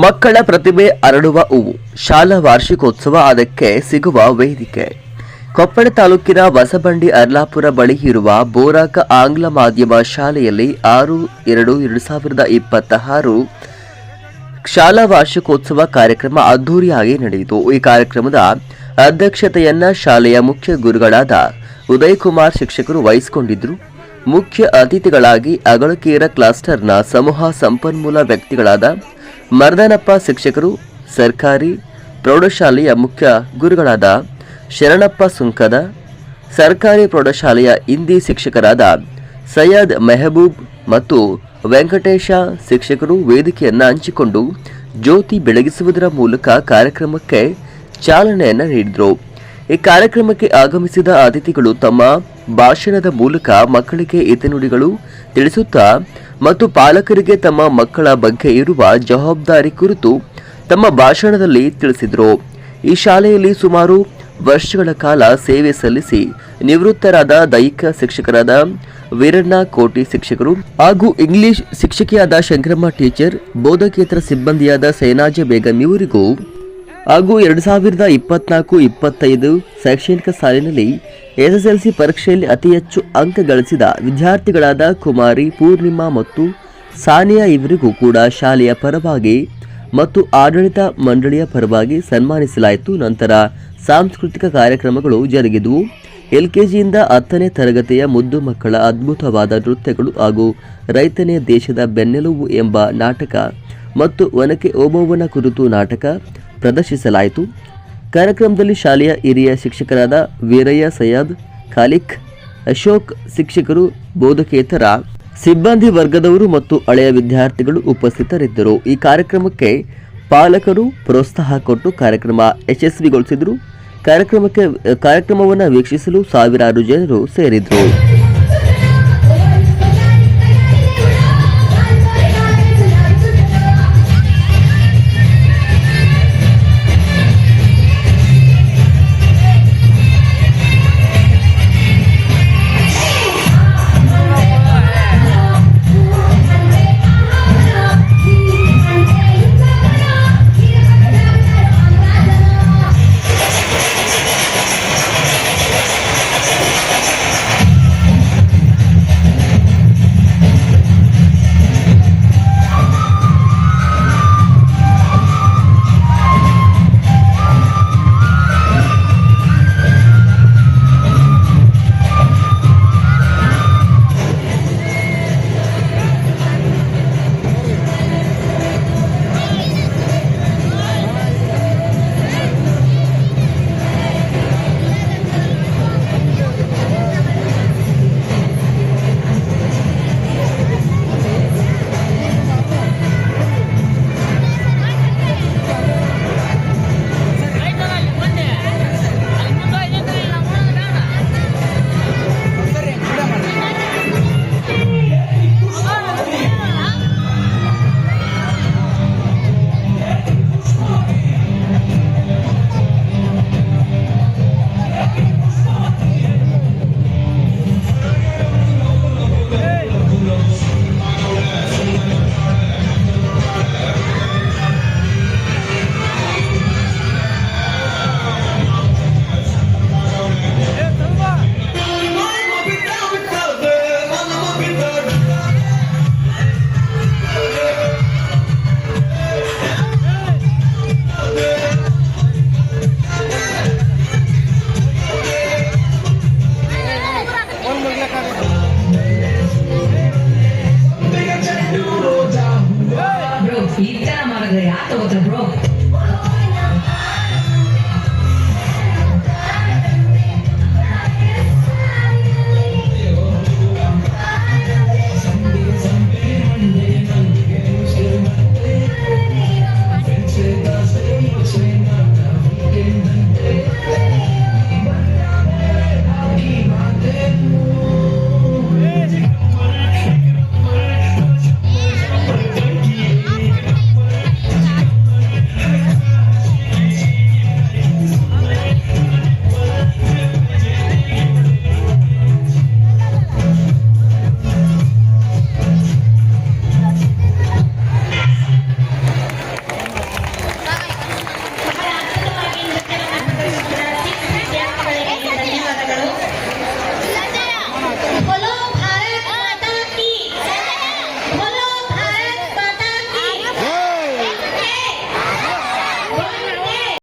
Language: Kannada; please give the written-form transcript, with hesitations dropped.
ಮಕ್ಕಳ ಪ್ರತಿಭೆ ಅರಳುವ ಹೂವು ಶಾಲಾ ವಾರ್ಷಿಕೋತ್ಸವ ಅದಕ್ಕೆ ಸಿಗುವ ವೇದಿಕೆ. ಕೊಪ್ಪಳ ತಾಲೂಕಿನ ಹೊಸಬಂಡಿ ಅರ್ಲಾಪುರ ಬಳಿ ಇರುವ ಬೋರಾಕ ಆಂಗ್ಲ ಮಾಧ್ಯಮ ಶಾಲೆಯಲ್ಲಿ 6/2/2026 ಶಾಲಾ ವಾರ್ಷಿಕೋತ್ಸವ ಕಾರ್ಯಕ್ರಮ ಅದ್ದೂರಿಯಾಗಿ ನಡೆಯಿತು. ಈ ಕಾರ್ಯಕ್ರಮದ ಅಧ್ಯಕ್ಷತೆಯನ್ನ ಶಾಲೆಯ ಮುಖ್ಯ ಗುರುಗಳಾದ ಉದಯ್ ಕುಮಾರ್ ಶಿಕ್ಷಕರು ವಹಿಸಿಕೊಂಡಿದ್ದರು. ಮುಖ್ಯ ಅತಿಥಿಗಳಾಗಿ ಅಗಳಕೇರ ಕ್ಲಸ್ಟರ್ನ ಸಮೂಹ ಸಂಪನ್ಮೂಲ ವ್ಯಕ್ತಿಗಳಾದ ಮರ್ದನಪ್ಪ ಶಿಕ್ಷಕರು, ಸರ್ಕಾರಿ ಪ್ರೌಢಶಾಲೆಯ ಮುಖ್ಯ ಗುರುಗಳಾದ ಶರಣಪ್ಪ ಸುಂಕದ, ಸರ್ಕಾರಿ ಪ್ರೌಢಶಾಲೆಯ ಹಿಂದಿ ಶಿಕ್ಷಕರಾದ ಸೈಯದ್ ಮೆಹಬೂಬ್ ಮತ್ತು ವೆಂಕಟೇಶ ಶಿಕ್ಷಕರು ವೇದಿಕೆಯನ್ನು ಹಂಚಿಕೊಂಡು ಜ್ಯೋತಿ ಬೆಳಗಿಸುವುದರ ಮೂಲಕ ಕಾರ್ಯಕ್ರಮಕ್ಕೆ ಚಾಲನೆಯನ್ನು ನೀಡಿದರು. ಈ ಕಾರ್ಯಕ್ರಮಕ್ಕೆ ಆಗಮಿಸಿದ ಅತಿಥಿಗಳು ತಮ್ಮ ಭಾಷಣದ ಮೂಲಕ ಮಕ್ಕಳಿಗೆ ಹಿತನುಡಿಗಳು ತಿಳಿಸುತ್ತಾ ಮತ್ತು ಪಾಲಕರಿಗೆ ತಮ್ಮ ಮಕ್ಕಳ ಬಗ್ಗೆ ಇರುವ ಜವಾಬ್ದಾರಿ ಕುರಿತು ತಮ್ಮ ಭಾಷಣದಲ್ಲಿ ತಿಳಿಸಿದರು. ಈ ಶಾಲೆಯಲ್ಲಿ ಸುಮಾರು ವರ್ಷಗಳ ಕಾಲ ಸೇವೆ ಸಲ್ಲಿಸಿ ನಿವೃತ್ತರಾದ ದೈಹಿಕ ಶಿಕ್ಷಕರಾದ ವೀರಣ್ಣ ಕೋಟಿ ಶಿಕ್ಷಕರು ಹಾಗೂ ಇಂಗ್ಲಿಷ್ ಶಿಕ್ಷಕಿಯಾದ ಶಂಕರಮ್ಮ ಟೀಚರ್, ಬೋಧಕೇತರ ಸಿಬ್ಬಂದಿಯಾದ ಸೈನಾಜ ಬೇಗಂ ಇವರಿಗೂ ಹಾಗೂ 2024-25 ಶೈಕ್ಷಣಿಕ ಸಾಲಿನಲ್ಲಿ ಎಸ್ಎಸ್ಎಲ್ಸಿ ಪರೀಕ್ಷೆಯಲ್ಲಿ ಅತಿ ಹೆಚ್ಚು ಅಂಕ ಗಳಿಸಿದ ವಿದ್ಯಾರ್ಥಿಗಳಾದ ಕುಮಾರಿ, ಪೂರ್ಣಿಮಾ ಮತ್ತು ಸಾನಿಯಾ ಇವರಿಗೂ ಕೂಡ ಶಾಲೆಯ ಪರವಾಗಿ ಮತ್ತು ಆಡಳಿತ ಮಂಡಳಿಯ ಪರವಾಗಿ ಸನ್ಮಾನಿಸಲಾಯಿತು. ನಂತರ ಸಾಂಸ್ಕೃತಿಕ ಕಾರ್ಯಕ್ರಮಗಳು ಜರುಗಿದವು. LKGಯಿಂದ 10ನೇ ತರಗತಿಯ ಮುದ್ದು ಮಕ್ಕಳ ಅದ್ಭುತವಾದ ನೃತ್ಯಗಳು ಹಾಗೂ ರೈತನೇ ದೇಶದ ಬೆನ್ನೆಲುಬು ಎಂಬ ನಾಟಕ ಮತ್ತು ಒನಕೆ ಓಬವ್ವನ ಕುರಿತು ನಾಟಕ ಪ್ರದರ್ಶಿಸಲಾಯಿತು. ಕಾರ್ಯಕ್ರಮದಲ್ಲಿ ಶಾಲೆಯ ಹಿರಿಯ ಶಿಕ್ಷಕರಾದ ವೀರಯ್ಯ, ಸೈಯದ್, ಖಾಲಿಕ್, ಅಶೋಕ್ ಶಿಕ್ಷಕರು, ಬೋಧಕೇತರ ಸಿಬ್ಬಂದಿ ವರ್ಗದವರು ಮತ್ತು ಹಳೆಯ ವಿದ್ಯಾರ್ಥಿಗಳು ಉಪಸ್ಥಿತರಿದ್ದರು. ಈ ಕಾರ್ಯಕ್ರಮಕ್ಕೆ ಪಾಲಕರು ಪ್ರೋತ್ಸಾಹ ಕೊಟ್ಟು ಕಾರ್ಯಕ್ರಮ ಯಶಸ್ವಿಗೊಳಿಸಿದರು. ಕಾರ್ಯಕ್ರಮವನ್ನು ವೀಕ್ಷಿಸಲು ಸಾವಿರಾರು ಜನರು ಸೇರಿದರು. ಈ ತರ ಮಾಡಿದ್ರೆ ಯಾಕೆ ತಗೋತಾರೆ ಬ್ರೋ?